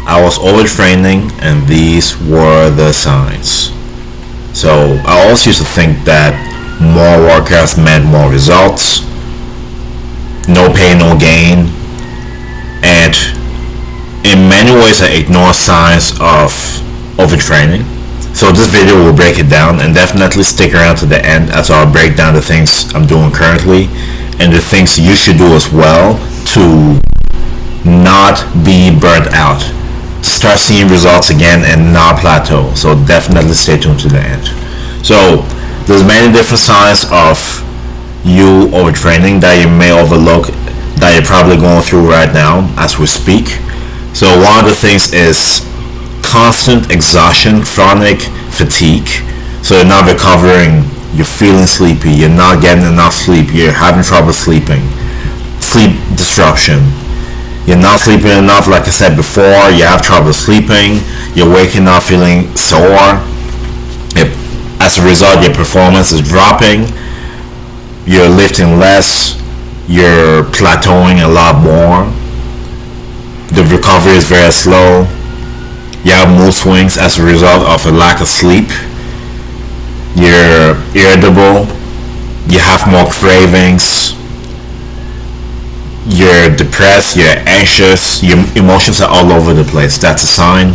I was overtraining, and these were the signs. So I always used to think that more workouts meant more results, no pain, no gain, and in many ways I ignore signs of overtraining. So this video will break it down, and definitely stick around to the end as I'll break down the things I'm doing currently and the things you should do as well to not be burnt out, start seeing results again and not plateau. So definitely stay tuned to the end. So there's many different signs of you overtraining that you may overlook, that you're probably going through right now as we speak. So one of the things is constant exhaustion, chronic fatigue. So you're not recovering, you're feeling sleepy, you're not getting enough sleep, you're having trouble sleeping, sleep disruption. You're not sleeping enough, like I said before, you have trouble sleeping, you're waking up feeling sore. As a result, your performance is dropping, you're lifting less, you're plateauing a lot more, the recovery is very slow, you have mood swings as a result of a lack of sleep, you're irritable, you have more cravings, you're depressed, you're anxious, your emotions are all over the place. That's a sign.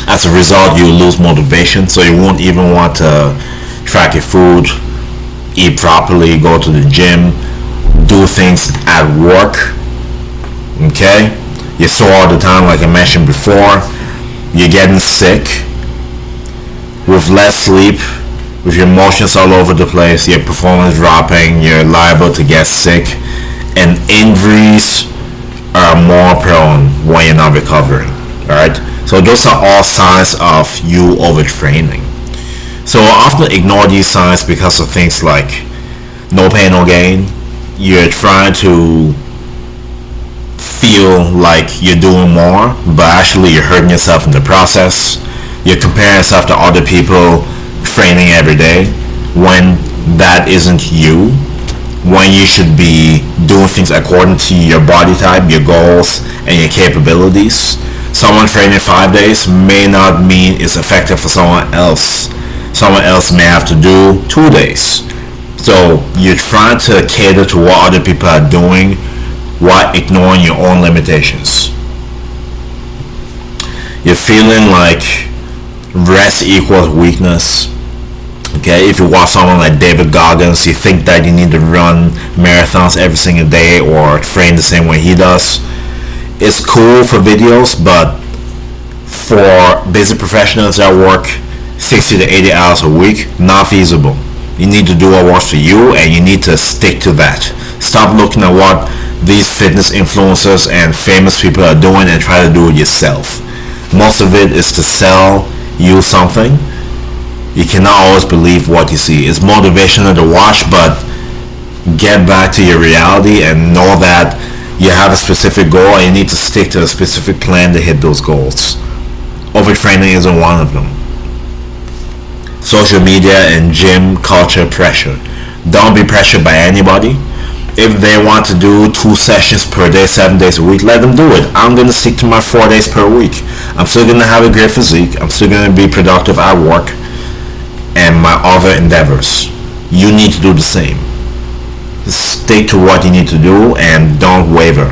As a result, you lose motivation, so you won't even want to track your food, eat properly, go to the gym, do things at work. Okay? You're sore all the time, like I mentioned before. You're getting sick. With less sleep, with your emotions all over the place, your performance dropping, you're liable to get sick, and injuries are more prone when you're not recovering. Alright? So those are all signs of you overtraining. So I often ignore these signs because of things like no pain, no gain. You're trying to feel like you're doing more, but actually you're hurting yourself in the process. You're comparing yourself to other people training every day when that isn't you, when you should be doing things according to your body type, your goals, and your capabilities. Someone training 5 days may not mean it's effective for someone else. Someone else may have to do 2 days. So you're trying to cater to what other people are doing while ignoring your own limitations. You're feeling like rest equals weakness. Okay, if you watch someone like David Goggins, you think that you need to run marathons every single day or train the same way he does. It's cool for videos, but for busy professionals that work 60 to 80 hours a week, not feasible. You need to do what works for you, and you need to stick to that. Stop looking at what these fitness influencers and famous people are doing and try to do it yourself. Most of it is to sell you something. You cannot always believe what you see. It's motivational to watch, but get back to your reality and know that you have a specific goal and you need to stick to a specific plan to hit those goals. Overtraining isn't one of them. Social media and gym culture pressure. Don't be pressured by anybody. If they want to do 2 sessions per day, 7 days a week, let them do it. I'm going to stick to my 4 days per week. I'm still going to have a great physique. I'm still going to be productive at work and my other endeavors. You need to do the same. Stick to what you need to do and don't waver.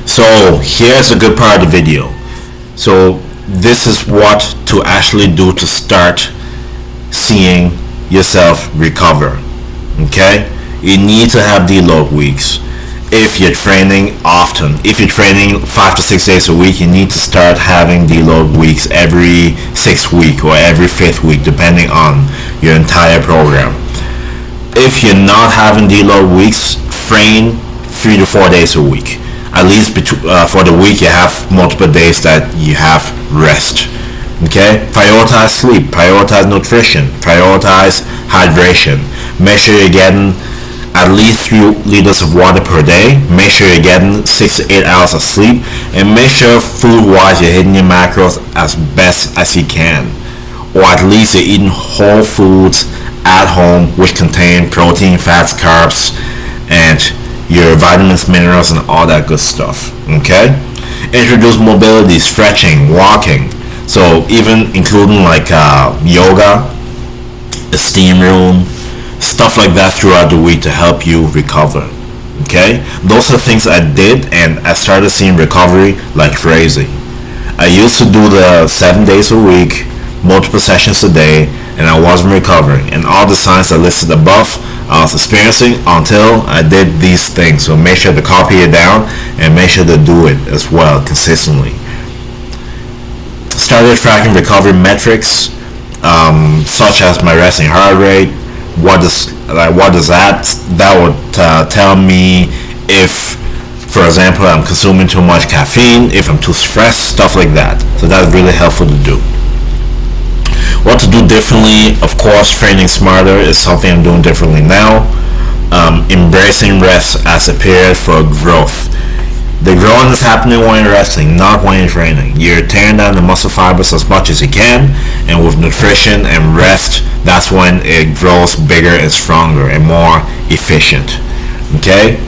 So here's a good part of the video. So this is what to actually do to start seeing yourself recover. Okay? You need to have deload weeks. If you're training often, if you're training 5 to 6 days a week, you need to start having deload weeks every 6th week or every 5th week, depending on your entire program. If you're not having deload weeks, train 3 to 4 days a week. At least for the week you have multiple days that you have rest. Okay? Prioritize sleep, prioritize nutrition, prioritize hydration. Make sure you're getting at least 3 liters of water per day. Make sure you're getting 6 to 8 hours of sleep, and make sure food-wise you're hitting your macros as best as you can, or at least you're eating whole foods at home which contain protein, fats, carbs, and your vitamins, minerals, and all that good stuff. Okay? Introduce mobility, stretching, walking. So even including like yoga, a steam room, stuff like that throughout the week to help you recover. Okay? Those are things I did, and I started seeing recovery like crazy. I used to do the 7 days a week, multiple sessions a day, and I wasn't recovering. And all the signs I listed above, I was experiencing until I did these things. So make sure to copy it down and make sure to do it as well consistently. Started tracking recovery metrics, such as my resting heart rate. What does that would tell me if, for example, I'm consuming too much caffeine, if I'm too stressed, stuff like that. So that's really helpful to do. What to do differently? Of course, training smarter is something I'm doing differently now. Embracing rest as a period for growth. The growing is happening when you're resting, not when you're training. You're tearing down the muscle fibers as much as you can, and with nutrition and rest, that's when it grows bigger and stronger and more efficient. Okay?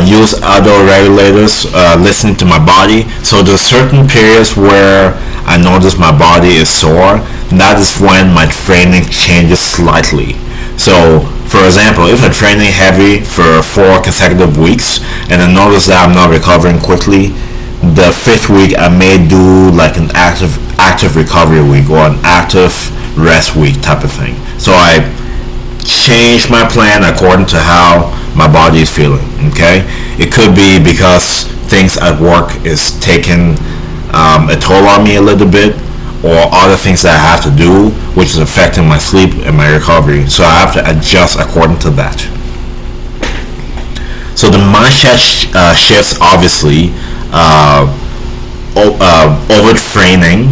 Use other regulators, listening to my body. So there's certain periods where I notice my body is sore. That is when my training changes slightly. So, for example, if I'm training heavy for 4 consecutive weeks and I notice that I'm not recovering quickly, the 5th week I may do like an active recovery week or an active rest week type of thing. So I change my plan according to how my body is feeling. Okay, it could be because things at work is taking a toll on me a little bit, or other things that I have to do, which is affecting my sleep and my recovery. So I have to adjust according to that. So the mindset shifts, obviously. Overtraining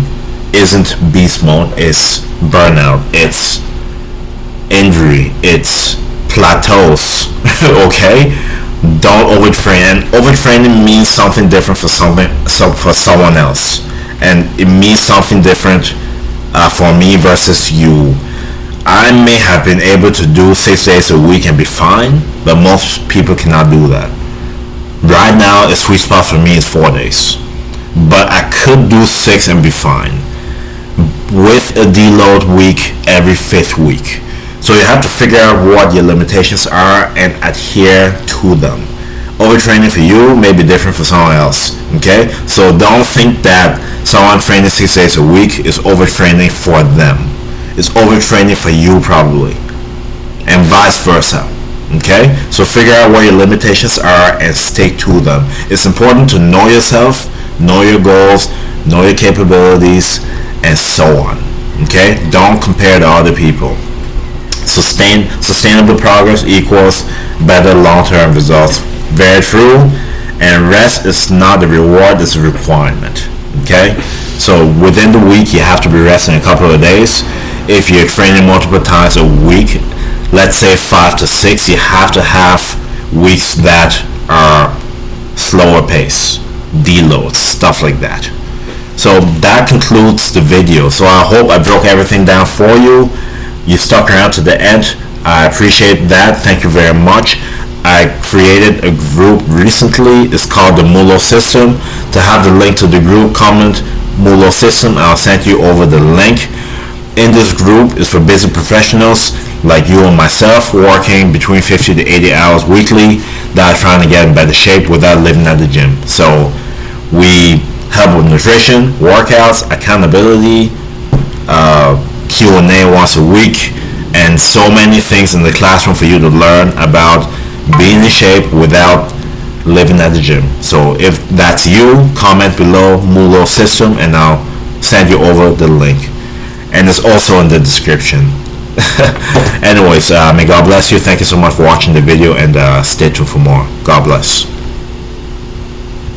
isn't beast mode, it's burnout, it's injury, it's plateaus. Okay? Don't overtrain. And overtraining means something different for someone else, and it means something different for me versus you. I may have been able to do 6 days a week and be fine, but most people cannot do that. Right now, a sweet spot for me is 4 days, but I could do 6 and be fine with a deload week every 5th week. So you have to figure out what your limitations are and adhere to them. Overtraining for you may be different for someone else. Okay? So don't think that someone training 6 days a week is overtraining for them. It's overtraining for you probably. And vice versa. Okay? So figure out what your limitations are and stick to them. It's important to know yourself, know your goals, know your capabilities, and so on. Okay? Don't compare to other people. Sustainable progress equals better long-term results. Very true. And rest is not a reward, it's a requirement. Okay? So within the week you have to be resting a couple of days. If you're training multiple times a week, let's say 5 to 6, you have to have weeks that are slower pace, deloads, stuff like that. So that concludes the video. So I hope I broke everything down for you. You stuck around to the end. I appreciate that. Thank you very much. I created a group recently. It's called the Mulo System. To have the link to the group, comment Mulo System. I'll send you over the link. In this group is for busy professionals like you and myself working between 50 to 80 hours weekly that are trying to get in better shape without living at the gym. So we help with nutrition, workouts, accountability, Q&A once a week, and so many things in the classroom for you to learn about being in shape without living at the gym. So if that's you, comment below Mulo System and I'll send you over the link. And it's also in the description. Anyways, may God bless you. Thank you so much for watching the video, and stay tuned for more. God bless.